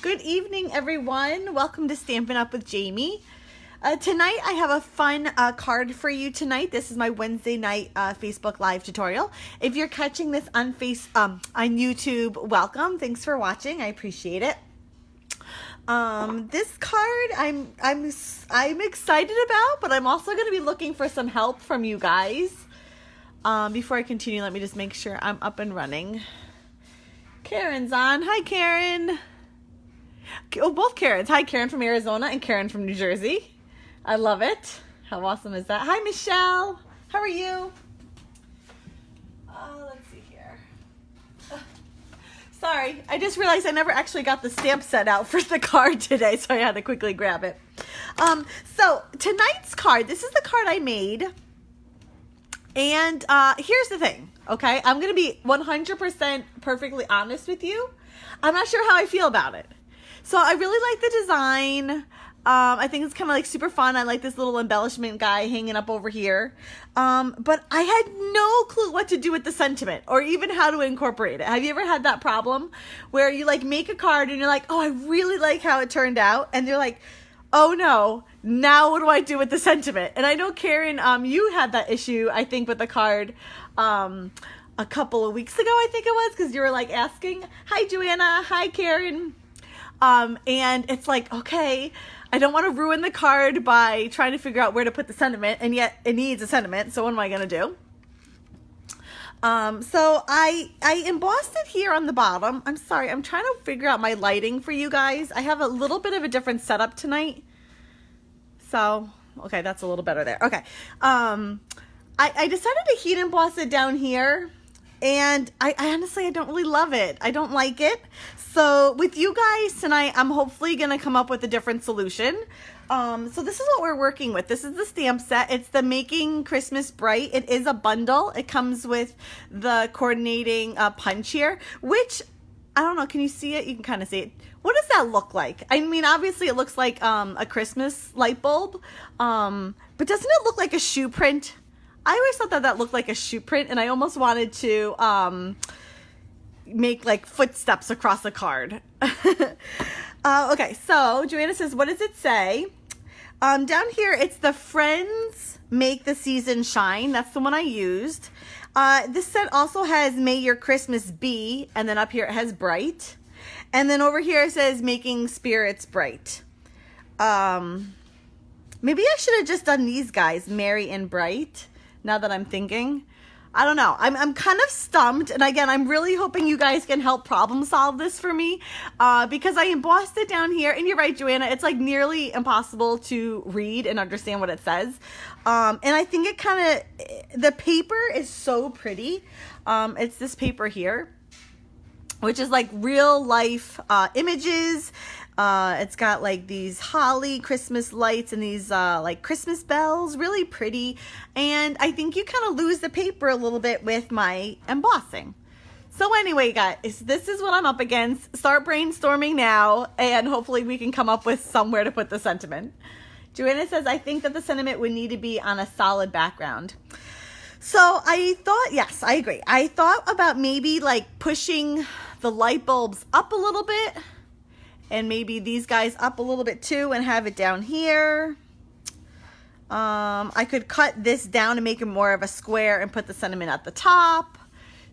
Good evening, everyone. Welcome to Stampin' Up with Jaimie. Tonight, I have a fun card for you tonight. This is my Wednesday night Facebook Live tutorial. If you're catching this on YouTube, welcome. Thanks for watching. I appreciate it. This card I'm excited about, but I'm also going to be looking for some help from you guys. Before I continue, let me just make sure I'm up and running. Karen's on. Hi, Karen. Oh, both Karens. Hi, Karen from Arizona and Karen from New Jersey. I love it. How awesome is that? Hi, Michelle. How are you? Let's see here. Sorry, I just realized I never actually got the stamp set out for the card today, so I had to quickly grab it. So tonight's card, this is the card I made. And here's the thing, okay? I'm going to be 100% perfectly honest with you. I'm not sure how I feel about it. So I really like the design. I think it's kind of like super fun. I like this little embellishment guy hanging up over here. But I had no clue what to do with the sentiment or even how to incorporate it. Have you ever had that problem where you like make a card and you're like, oh, I really like how it turned out. And you're like, oh no, now what do I do with the sentiment? And I know Karen, you had that issue, I think, with the card a couple of weeks ago, I think it was, because you were like asking, hi Joanna, hi Karen. And it's like, okay, I don't want to ruin the card by trying to figure out where to put the sentiment, and yet it needs a sentiment, so what am I going to do? So I embossed it here on the bottom. I'm sorry, I'm trying to figure out my lighting for you guys. I have a little bit of a different setup tonight. So, okay, that's a little better there. Okay. I decided to heat emboss it down here. And I honestly, I don't really love it. I don't like it. So with you guys tonight, I'm hopefully going to come up with a different solution. So this is what we're working with. This is the stamp set. It's the Making Christmas Bright. It is a bundle. It comes with the coordinating punch here, which, I don't know, can you see it? You can kind of see it. What does that look like? I mean, obviously it looks like a Christmas light bulb, but doesn't it look like a shoe print? I always thought that looked like a shoe print, and I almost wanted to make like footsteps across the card. Okay, so Joanna says, what does it say? Down here, it's the Friends Make the Season Shine. That's the one I used. This set also has May Your Christmas Be, and then up here it has Bright. And then over here it says Making Spirits Bright. Maybe I should have just done these guys, Merry and Bright. Now that I'm thinking, I don't know. I'm kind of stumped. And again, I'm really hoping you guys can help problem solve this for me because I embossed it down here. And you're right, Joanna, it's like nearly impossible to read and understand what it says. And I think it kind of, the paper is so pretty. It's this paper here, which is like real life images. It's got like these holly Christmas lights and these like Christmas bells, really pretty. And I think you kind of lose the paper a little bit with my embossing. So anyway, guys, this is what I'm up against. Start brainstorming now, and hopefully we can come up with somewhere to put the sentiment. Joanna says, I think that the sentiment would need to be on a solid background. So I thought, yes, I agree. I thought about maybe like pushing the light bulbs up a little bit, and maybe these guys up a little bit too and have it down here. I could cut this down and make it more of a square and put the sentiment at the top.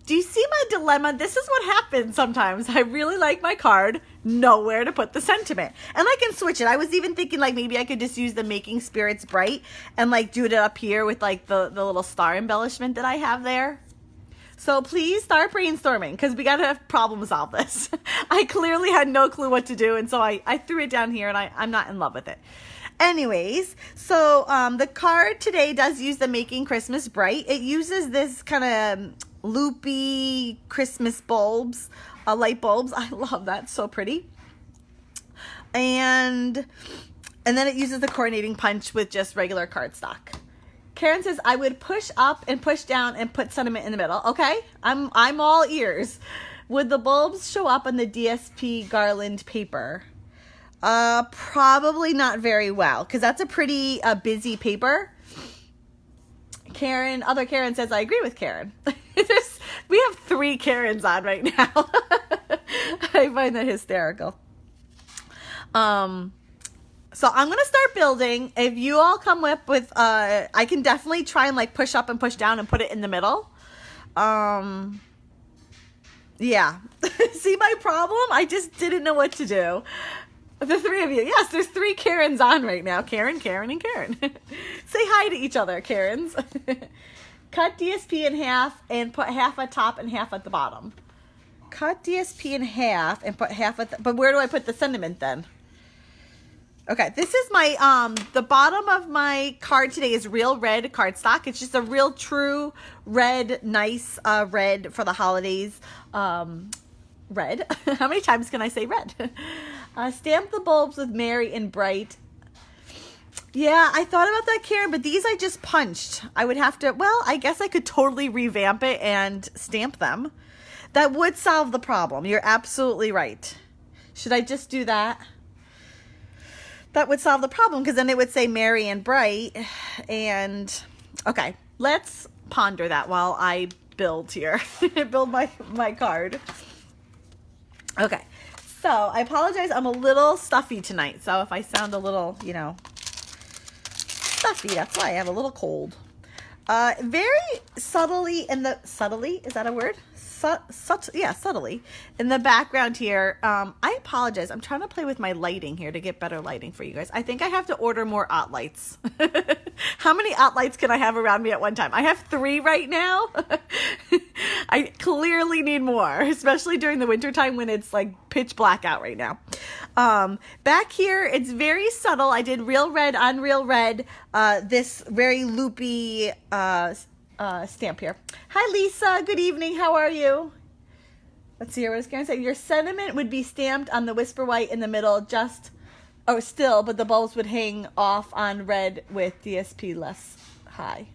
Do you see my dilemma? This is what happens sometimes. I really like my card, nowhere to put the sentiment. And I can switch it. I was even thinking like maybe I could just use the Making Spirits Bright and like do it up here with like the little star embellishment that I have there. So please start brainstorming because we got to problem solve this. I clearly had no clue what to do, and so I threw it down here, and I'm not in love with it. Anyways, so the card today does use the Making Christmas Bright. It uses this kind of loopy Christmas bulbs, light bulbs. I love that. So pretty. And then it uses the coordinating punch with just regular cardstock. Karen says, I would push up and push down and put sentiment in the middle. Okay, I'm all ears. Would the bulbs show up on the DSP garland paper? Probably not very well, because that's a pretty busy paper. Other Karen says, I agree with Karen. We have 3 Karens on right now. I find that hysterical. So I'm going to start building. If you all come up with, I can definitely try and like push up and push down and put it in the middle. Yeah. See my problem? I just didn't know what to do. The three of you. Yes, there's 3 Karens on right now. Karen, Karen, and Karen. Say hi to each other, Karens. Cut DSP in half and put half at top and half at the bottom. Cut DSP in half and put half at the, but where do I put the sentiment then? Okay, this is my, the bottom of my card today is real red cardstock. It's just a real true red, nice red for the holidays. Red. How many times can I say red? Stamp the bulbs with merry and bright. Yeah, I thought about that, Karen, but these I just punched. I would have to, well, I guess I could totally revamp it and stamp them. That would solve the problem. You're absolutely right. Should I just do that? That would solve the problem because then it would say merry and bright. And okay, let's ponder that while I build here. Build my card. Okay, so I apologize. I'm a little stuffy tonight. So if I sound a little, you know, stuffy, that's why I have a little cold. Very subtly in the, subtly, is that a word? Yeah, subtly in the background here. I apologize. I'm trying to play with my lighting here to get better lighting for you guys. I think I have to order more OT lights. How many OT lights can I have around me at one time? I have 3 right now. I clearly need more, especially during the winter time when it's like pitch black out right now. Back here, it's very subtle. I did real red on real red. This very loopy stamp here. Hi, Lisa. Good evening. How are you? Let's see here. What I was going to say. Your sentiment would be stamped on the whisper white in the middle, just, oh, still, but the bulbs would hang off on red with DSP less high.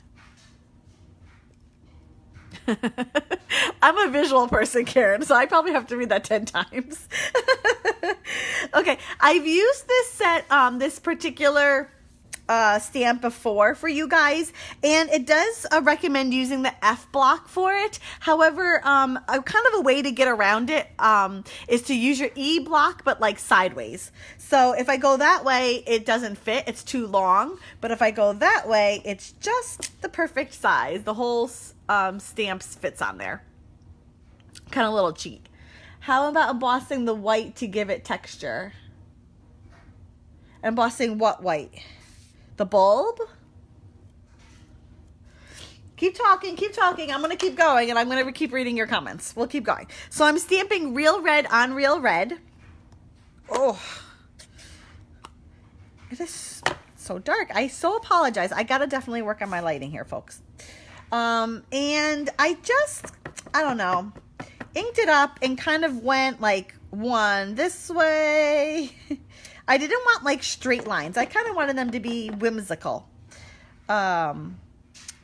I'm a visual person, Karen, so I probably have to read that 10 times. Okay, I've used this set, this particular stamp before for you guys, and it does recommend using the F block for it. However, kind of a way to get around it is to use your E block, but like sideways. So if I go that way, it doesn't fit. It's too long. But if I go that way, it's just the perfect size. The whole stamp fits on there. Kind of a little cheat. How about embossing the white to give it texture? Embossing what white? The bulb? Keep talking, keep talking. I'm going to keep going, and I'm going to keep reading your comments. We'll keep going. So I'm stamping real red on real red. Oh, it is so dark. I so apologize. I got to definitely work on my lighting here, folks. And I don't know, inked it up and kind of went like one this way. I didn't want like straight lines. I kind of wanted them to be whimsical. And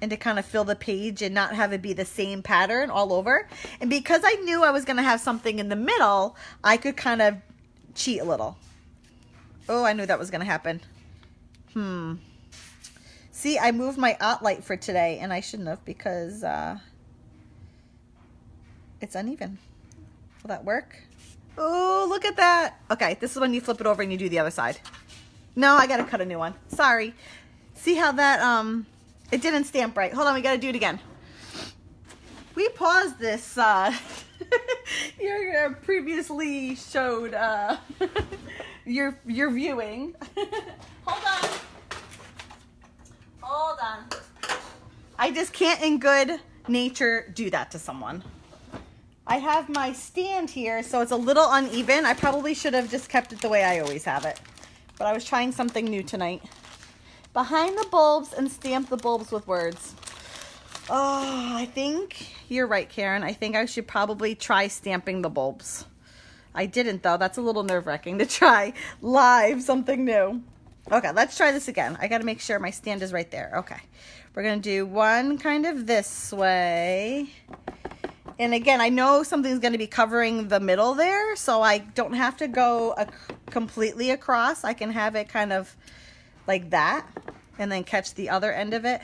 to kind of fill the page and not have it be the same pattern all over. And because I knew I was going to have something in the middle, I could kind of cheat a little. Oh, I knew that was going to happen. See, I moved my OT light for today, and I shouldn't have because it's uneven. Will that work? Oh, look at that. Okay, this is when you flip it over and you do the other side. No, I got to cut a new one. Sorry. See how that, it didn't stamp right. Hold on, we got to do it again. We paused this, your previously showed, your viewing. Hold on. Hold on. I just can't in good nature do that to someone. I have my stand here, so it's a little uneven. I probably should have just kept it the way I always have it. But I was trying something new tonight. Behind the bulbs and stamp the bulbs with words. Oh, I think you're right, Karen. I think I should probably try stamping the bulbs. I didn't, though. That's a little nerve-wracking to try live something new. Okay, let's try this again. I got to make sure my stand is right there. Okay. We're going to do one kind of this way. And again, I know something's going to be covering the middle there, so I don't have to go completely across. I can have it kind of like that and then catch the other end of it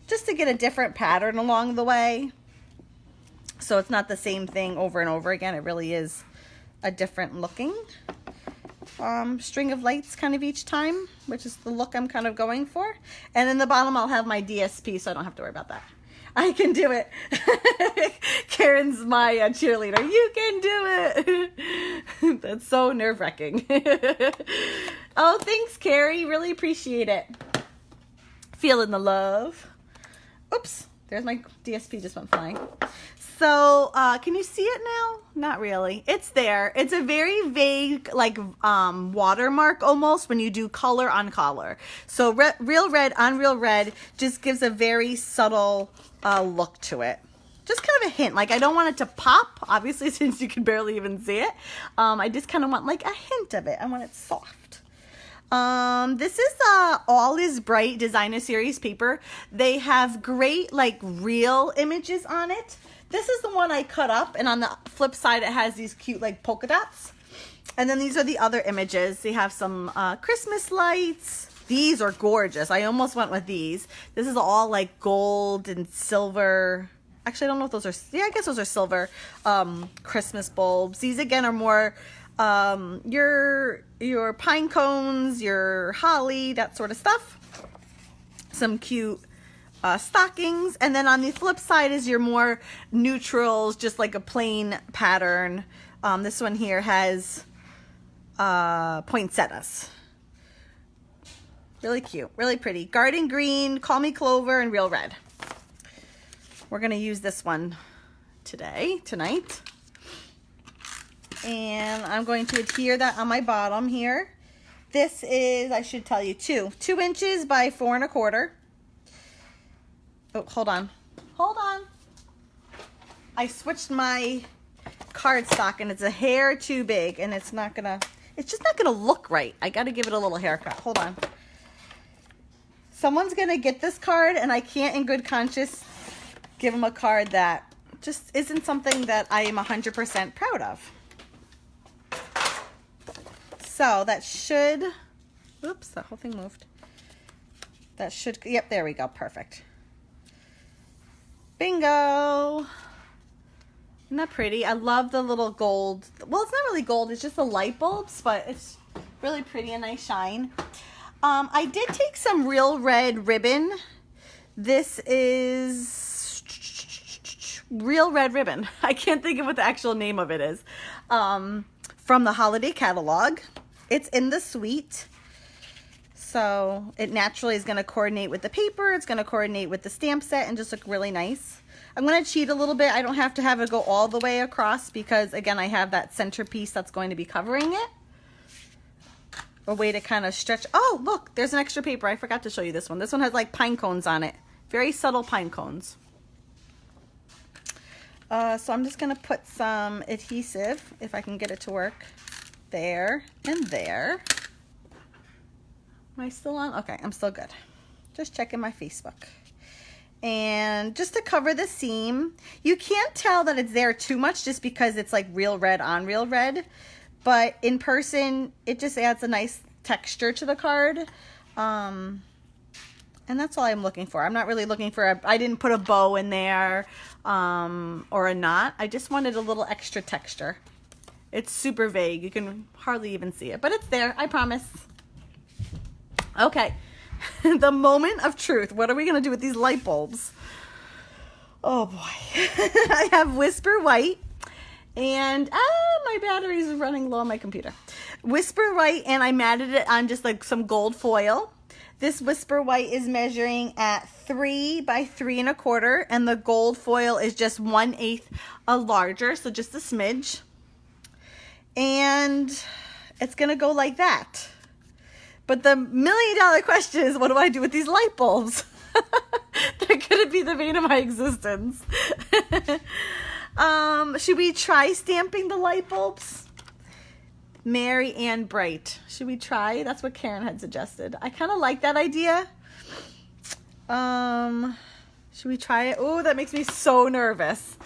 just to get a different pattern along the way. So it's not the same thing over and over again. It really is a different looking string of lights kind of each time, which is the look I'm kind of going for. And in the bottom I'll have my DSP, so I don't have to worry about that. I can do it. Karen's my cheerleader. You can do it. That's so nerve-wracking. Oh, thanks, Carrie. Really appreciate it. Feeling the love. Oops. There's my DSP just went flying. So, can you see it now? Not really. It's there. It's a very vague, like, watermark almost when you do color on color. So, real red on real red just gives a very subtle look to it. Just kind of a hint. Like, I don't want it to pop, obviously, since you can barely even see it. I just kind of want, like, a hint of it. I want it soft. This is All Is Bright Designer Series paper. They have great, like, real images on it. This is the one I cut up, and on the flip side, it has these cute, like, polka dots. And then these are the other images. They have some Christmas lights. These are gorgeous. I almost went with these. This is all, like, gold and silver. Actually, I don't know if those are, yeah, I guess those are silver Christmas bulbs. These, again, are more your pine cones, your holly, that sort of stuff. Some cute stockings, and then on the flip side is your more neutrals, just like a plain pattern. This one here has poinsettias. Really cute, really pretty. Garden green, call me clover, and real red. We're gonna use this one tonight. And I'm going to adhere that on my bottom here. This is, I should tell you, 2 inches by 4 1/4. Oh, hold on. I switched my cardstock and it's a hair too big, and it's just not gonna look right. I gotta give it a little haircut. Hold on. Someone's gonna get this card, and I can't in good conscience give them a card that just isn't something that I am 100% proud of. So that should, oops, that whole thing moved. That should, yep, there we go, perfect. Bingo. Isn't that pretty? I love the little gold. Well, it's not really gold, it's just the light bulbs, but it's really pretty, a nice shine. I did take some real red ribbon. This is real red ribbon. I can't think of what the actual name of it is. From the holiday catalog. It's in the suite. So it naturally is going to coordinate with the paper. It's going to coordinate with the stamp set and just look really nice. I'm going to cheat a little bit. I don't have to have it go all the way across because, again, I have that centerpiece that's going to be covering it. A way to kind of stretch. Oh, look, there's an extra paper. I forgot to show you this one. This one has like pine cones on it. Very subtle pine cones. So I'm just going to put some adhesive, if I can get it to work, there and there. Am I still on? Okay, I'm still good. Just checking my Facebook. And just to cover the seam, you can't tell that it's there too much just because it's like real red on real red. But in person, it just adds a nice texture to the card. And that's all I'm looking for. I'm not really looking for I didn't put a bow in there or a knot. I just wanted a little extra texture. It's super vague. You can hardly even see it, but it's there. I promise. Okay. The moment of truth. What are we going to do with these light bulbs? Oh boy. I have Whisper White. And my battery's running low on my computer. Whisper White, and I matted it on just like some gold foil. This Whisper White is measuring at 3 by 3 1/4, and the gold foil is just 1/8 larger, so just a smidge. And it's gonna go like that. But the $1,000,000 question is, what do I do with these light bulbs? They're gonna be the bane of my existence. Should we try stamping the light bulbs? Merry and bright. Should we try? That's what Karen had suggested. I kind of like that idea. Should we try it? Oh, that makes me so nervous.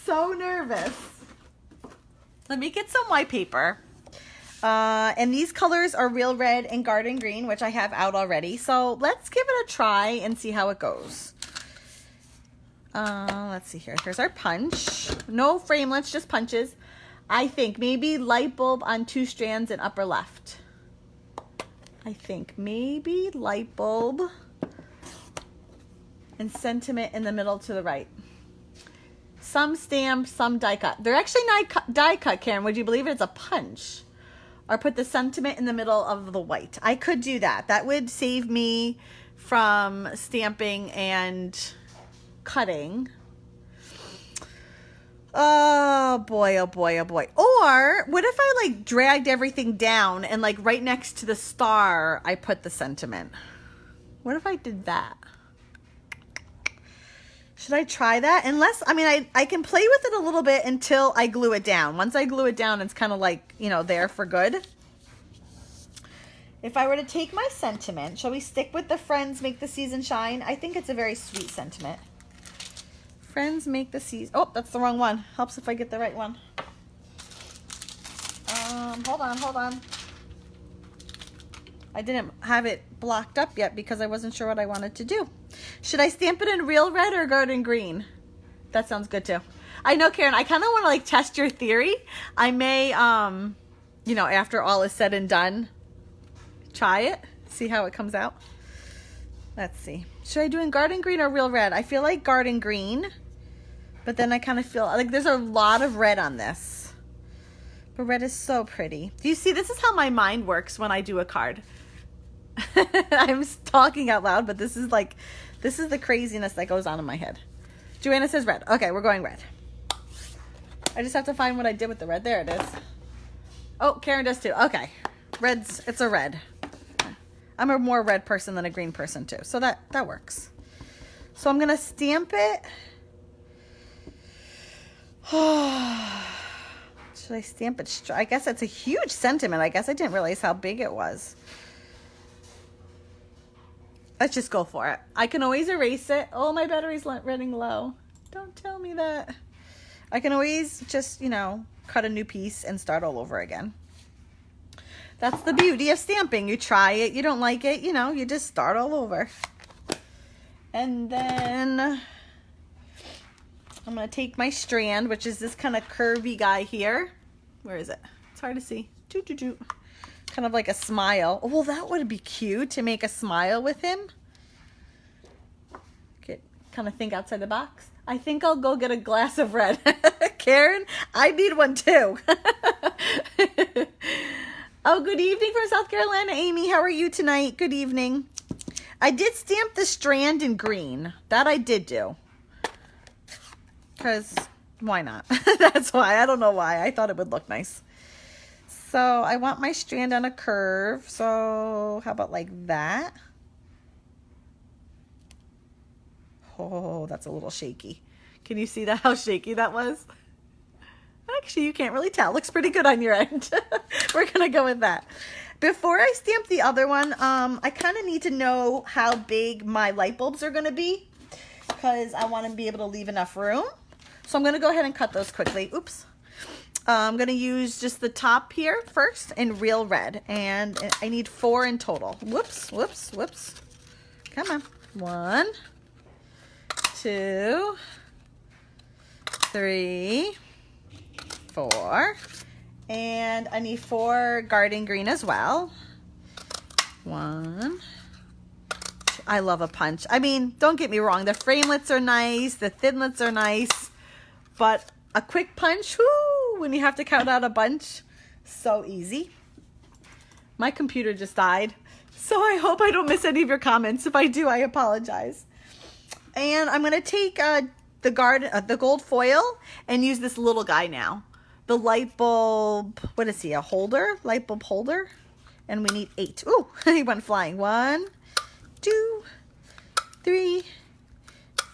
So nervous. Let me get some white paper. And these colors are Real Red and Garden Green, which I have out already. So let's give it a try and see how it goes. Let's see here. Here's our punch. No framelits, just punches. I think maybe light bulb on 2 strands in upper left. I think maybe light bulb and sentiment in the middle to the right. Some stamped, some die cut. They're actually not die cut, Karen. Would you believe it? It's a punch. Or put the sentiment in the middle of the white. I could do that. That would save me from stamping and cutting. Oh boy, oh boy, oh boy. Or what if I like dragged everything down and like right next to the star I put the sentiment? What if I did that? Should I try that? Unless, I mean, I can play with it a little bit until I glue it down. Once I glue it down, it's kind of like, you know, there for good. If I were to take my sentiment, shall we stick with the Friends Make the Season Shine? I think it's a very sweet sentiment. Friends Make the Season. Oh, that's the wrong one. Helps if I get the right one. Hold on. I didn't have it blocked up yet because I wasn't sure what I wanted to do. Should I stamp it in real red or garden green? That sounds good too. I know, Karen, I kind of want to like test your theory. I may, you know, after all is said and done, try it, see how it comes out. Let's see. Should I do in garden green or real red? I feel like garden green, but then I kind of feel like there's a lot of red on this. But red is so pretty. Do you see? This is how my mind works when I do a card. I'm talking out loud, but this is the craziness that goes on in my head. Joanna says red. Okay, we're going red. I just have to find what I did with the red. There it is. Oh, Karen does too. Okay. It's a red. I'm a more red person than a green person too. So that works. So I'm going to stamp it. Should I stamp it? I guess it's a huge sentiment. I guess I didn't realize how big it was. Let's just go for it. I can always erase it. Oh, my battery's running low. Don't tell me that. I can always just, you know, cut a new piece and start all over again. That's the beauty of stamping. You try it, you don't like it, you know, you just start all over. And then I'm going to take my strand, which is this kind of curvy guy here. Where is it? It's hard to see. Kind of like a smile. Oh, well, that would be cute to make a smile with him. Kind of think outside the box. I think I'll go get a glass of red. Karen, I need one too. Oh, good evening from South Carolina, Amy. How are you tonight? Good evening. I did stamp the strand in green. That I did do. Because why not? That's why. I don't know why. I thought it would look nice. So I want my strand on a curve. So how about like that? Oh, that's a little shaky. Can you see that? How shaky that was? Actually, you can't really tell. Looks pretty good on your end. We're going to go with that. Before I stamp the other one, I kind of need to know how big my light bulbs are going to be because I want to be able to leave enough room. So I'm going to go ahead and cut those quickly. Oops. I'm going to use just the top here first in real red. And I need 4 in total. Whoops. Come on. 1, 2, 3, 4. And I need 4 garden green as well. 1. I love a punch. I mean, don't get me wrong. The framelits are nice. The thinlits are nice. But a quick punch, whoo, when you have to count out a bunch, so easy. My computer just died. So I hope I don't miss any of your comments. If I do, I apologize. And I'm going to take the gold foil and use this little guy now. The light bulb, what is he, a holder? Light bulb holder. And we need 8. Ooh, he went flying. 1, 2, 3,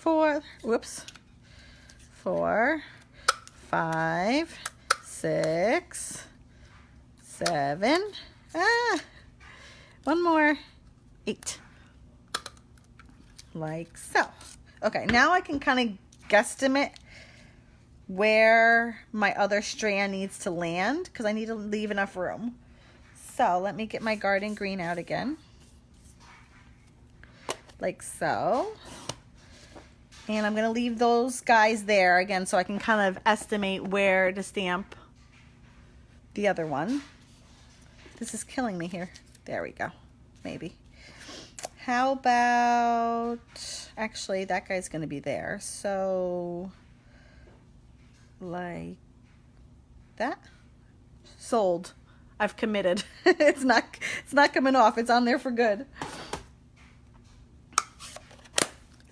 4. Whoops. 4, 5, 6, 7. One more. 8. Like so. Okay, now I can kind of guesstimate where my other strand needs to land because I need to leave enough room. So let me get my garden green out again. Like so. And I'm going to leave those guys there again so I can kind of estimate where to stamp the other one. This is killing me here. There we go. Maybe. How about, actually, that guy's going to be there. So, like that. Sold. I've committed. It's not coming off. It's on there for good.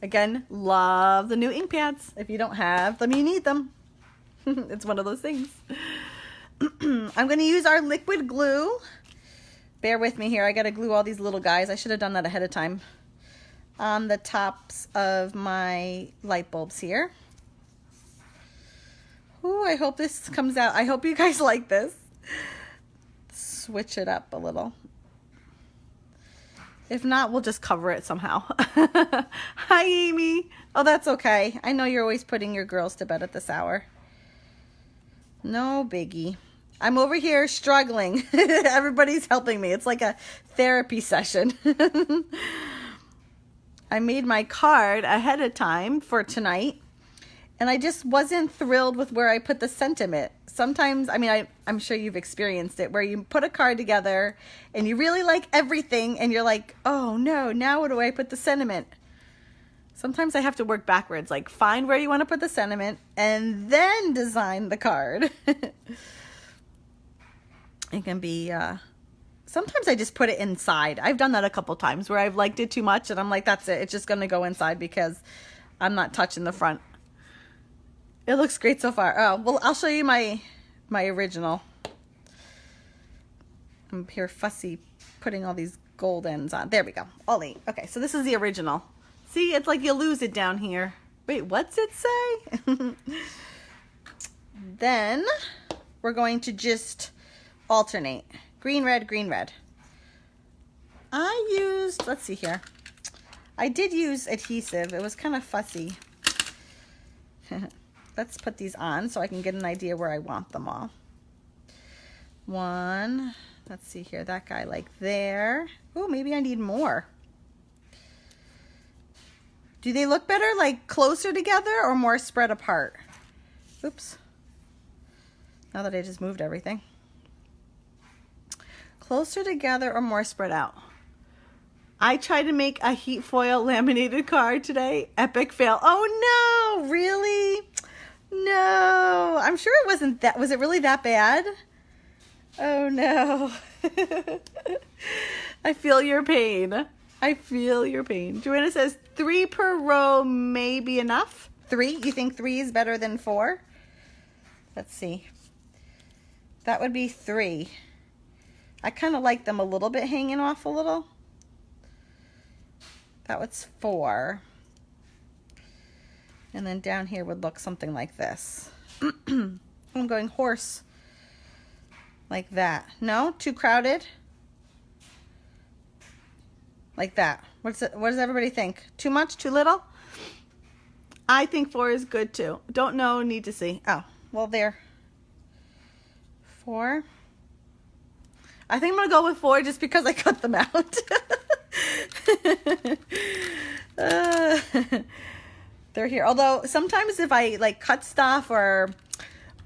Again, love the new ink pads. If you don't have them, you need them. It's one of those things. I'm going to use our liquid glue. Bear with me here. I got to glue all these little guys. I should have done that ahead of time. On the tops of my light bulbs here. Ooh, I hope this comes out. I hope you guys like this. Switch it up a little. If not, we'll just cover it somehow. Hi, Amy. Oh, that's okay. I know you're always putting your girls to bed at this hour. No biggie. I'm over here struggling. Everybody's helping me. It's like a therapy session. I made my card ahead of time for tonight, and I just wasn't thrilled with where I put the sentiment. Sometimes, I mean, I'm sure you've experienced it, where you put a card together and you really like everything and you're like, oh no, now where do I put the sentiment? Sometimes I have to work backwards, like find where you want to put the sentiment and then design the card. It can be, sometimes I just put it inside. I've done that a couple times where I've liked it too much and I'm like, that's it. It's just going to go inside because I'm not touching the front. It looks great so far. Oh, well, I'll show you my original. I'm here fussy putting all these gold ends on. There we go. All 8. Okay, so this is the original. See, it's like you lose it down here. Wait, what's it say? Then we're going to just alternate. Green, red, green, red. I used, let's see here. I did use adhesive. It was kind of fussy. Let's put these on so I can get an idea where I want them all. 1, let's see here, that guy like there. Oh, maybe I need more. Do they look better like closer together or more spread apart? Oops. Now that I just moved everything. Closer together or more spread out? I tried to make a heat foil laminated card today. Epic fail. Oh no, really? No, I'm sure it wasn't that. Was it really that bad? Oh no. I feel your pain. I feel your pain. Joanna says 3 per row may be enough. 3? You think 3 is better than 4? Let's see. That would be 3. I kind of like them a little bit hanging off a little. That was 4. And then down here would look something like this. I'm going horse. Like that. No? Too crowded? Like that. What does everybody think? Too much? Too little? I think 4 is good too. Don't know, need to see. Oh, well there. 4. I think I'm going to go with 4 just because I cut them out. They're here. Although sometimes if I like cut stuff or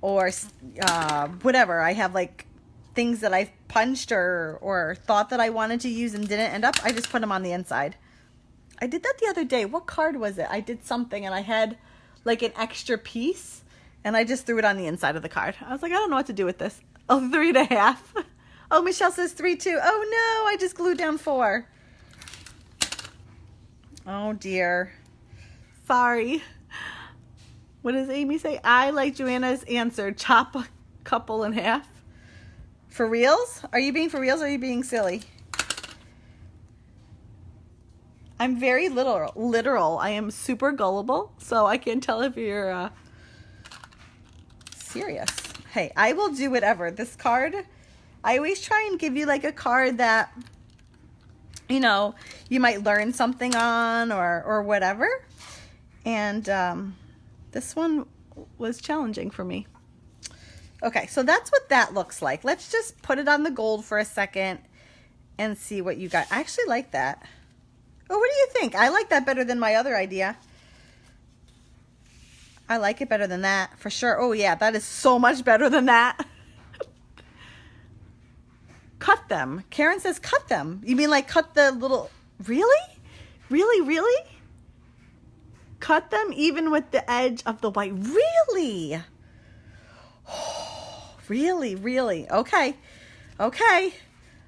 whatever, I have like things that I've punched or thought that I wanted to use and didn't end up, I just put them on the inside. I did that the other day. What card was it? I did something and I had like an extra piece and I just threw it on the inside of the card. I was like, I don't know what to do with this. Oh, 3.5. Oh, Michelle says 3 too. Oh no, I just glued down 4. Oh dear. Sorry. What does Amy say? I like Joanna's answer. Chop a couple in half. For reals? Are you being for reals or are you being silly? I'm very literal. I am super gullible, so I can't tell if you're serious. Hey, I will do whatever. This card, I always try and give you like a card that, you know, you might learn something on or whatever. And this one was challenging for me. Okay, so that's what that looks like. Let's just put it on the gold for a second and see what you got. I actually like that. Oh, what do you think? I like that better than my other idea. I like it better than that, for sure. Oh, yeah, that is so much better than that. cut them. Karen says cut them. You mean like cut the little, really? Really? Cut them even with the edge of the white. Really? Really? Okay.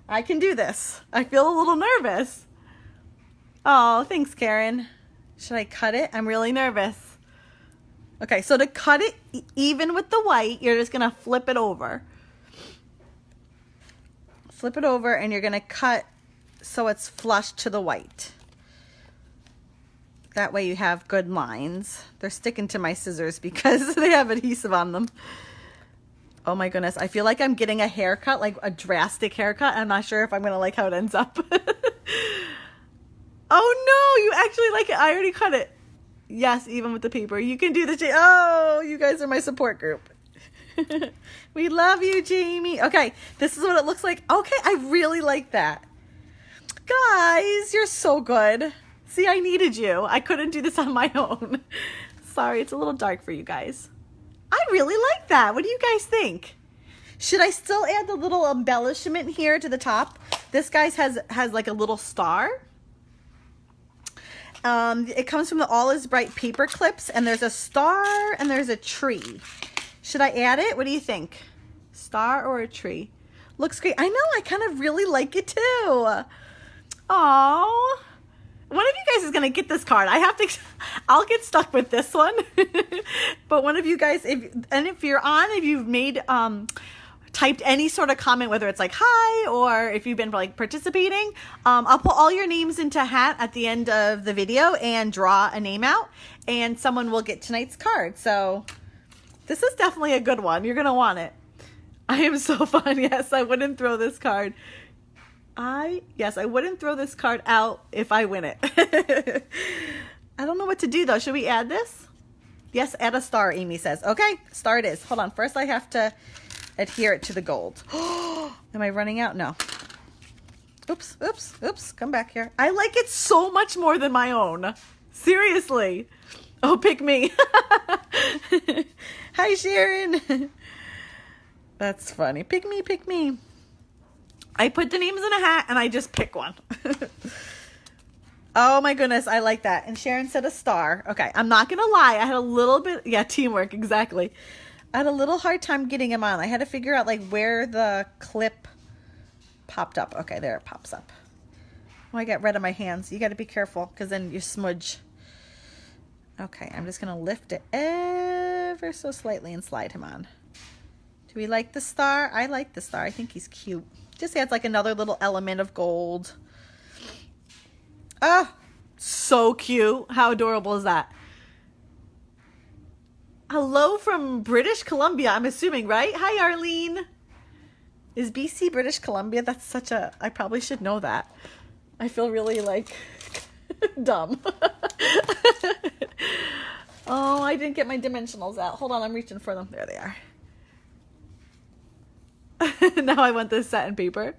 I can do this. I feel a little nervous. Oh, thanks, Karen. Should I cut it? I'm really nervous. Okay, so to cut it even with the white, you're just going to flip it over. Flip it over and you're going to cut so it's flush to the white. That way you have good lines. They're sticking to my scissors because they have adhesive on them. Oh my goodness, I feel like I'm getting a haircut, like a drastic haircut. I'm not sure if I'm going to like how it ends up. Oh no, you actually like it. I already cut it. Yes, even with the paper. You can do the oh, you guys are my support group. We love you, Jaimie. Okay, this is what it looks like. Okay, I really like that. Guys, you're so good. See, I needed you. I couldn't do this on my own. Sorry, it's a little dark for you guys. I really like that. What do you guys think? Should I still add the little embellishment here to the top? This guy has like a little star. It comes from the All Is Bright paper clips, and there's a star and there's a tree. Should I add it? What do you think? Star or a tree? Looks great. I know, I kind of really like it too. Aww. One of you guys is going to get this card. I'll get stuck with this one. But one of you guys, if you've made, typed any sort of comment, whether it's like hi or if you've been like participating, I'll put all your names into a hat at the end of the video and draw a name out, and someone will get tonight's card. So this is definitely a good one. You're going to want it. I am so fun. Yes, I wouldn't throw this card. I wouldn't throw this card out if I win it. I don't know what to do though. Should we add this? Yes, add a star, Amy says. Okay, star it is. Hold on. First I have to adhere it to the gold. Am I running out? No. Oops. Come back here. I like it so much more than my own. Seriously. Oh, pick me. Hi, Sharon. That's funny. Pick me. I put the names in a hat and I just pick one. Oh my goodness, I like that. And Sharon said a star. Okay, I'm not going to lie. I had a little bit, teamwork, exactly. I had a little hard time getting them on. I had to figure out like where the clip popped up. Okay, there it pops up. Oh, I got red on my hands. You got to be careful because then you smudge. Okay, I'm just going to lift it ever so slightly and slide him on. Do we like the star? I like the star. I think he's cute. Just adds like another little element of gold. Oh, so cute. How adorable is that? Hello from British Columbia, I'm assuming, right? Hi, Arlene. Is BC British Columbia? That's such a... I probably should know that. I feel really like dumb. Oh, I didn't get my dimensionals out. Hold on, I'm reaching for them. There they are. Now I want this satin paper.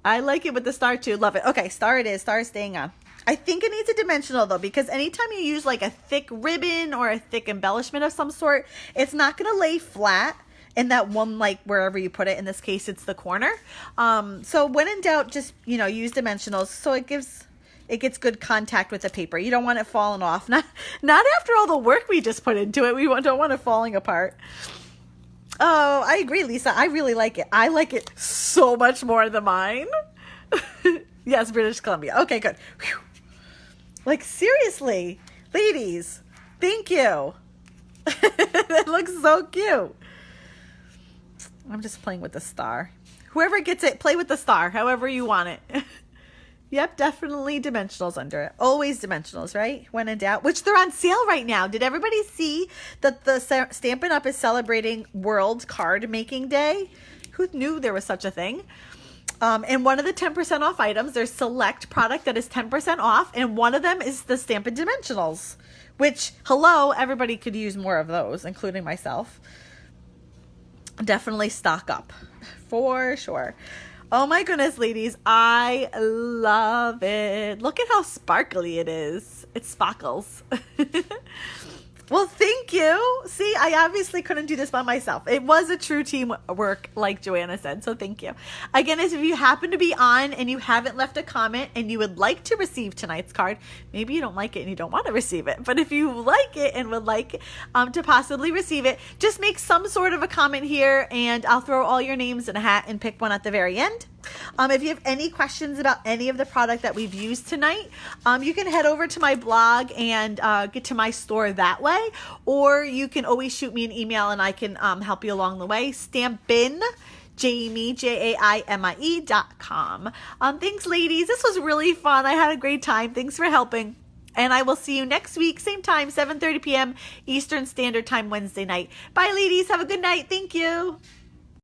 I like it with the star too. Love it. Okay, star it is. Star is staying on. I think it needs a dimensional though, because anytime you use like a thick ribbon or a thick embellishment of some sort, it's not going to lay flat in that one, like wherever you put it. In this case, it's the corner. So when in doubt, just, use dimensionals. So it gets good contact with the paper. You don't want it falling off. Not after all the work we just put into it. We don't want it falling apart. Oh, I agree, Lisa. I really like it. I like it so much more than mine. Yes, British Columbia. Okay, good. Whew. Like, seriously, ladies, thank you. That looks so cute. I'm just playing with the star. Whoever gets it, play with the star, however you want it. Yep, definitely dimensionals under it. Always dimensionals, right? When in doubt, which they're on sale right now. Did everybody see that the Stampin' Up! Is celebrating World Card Making Day? Who knew there was such a thing? And one of the 10% off items, there's select product that is 10% off, and one of them is the Stampin' Dimensionals, which, hello, everybody could use more of those, including myself. Definitely stock up, for sure. Oh my goodness, ladies, I love it. Look at how sparkly it is. It sparkles. Well, thank you. See, I obviously couldn't do this by myself. It was a true teamwork, like Joanna said, so thank you. Again, if you happen to be on and you haven't left a comment and you would like to receive tonight's card, maybe you don't like it and you don't want to receive it, but if you like it and would like to possibly receive it, just make some sort of a comment here and I'll throw all your names in a hat and pick one at the very end. If you have any questions about any of the product that we've used tonight, you can head over to my blog and get to my store that way, or you can always shoot me an email and I can help you along the way. Stampin, Jaimie, JAIMIE.com. Thanks, ladies. This was really fun. I had a great time. Thanks for helping. And I will see you next week, same time, 7:30 p.m. Eastern Standard Time, Wednesday night. Bye, ladies. Have a good night. Thank you.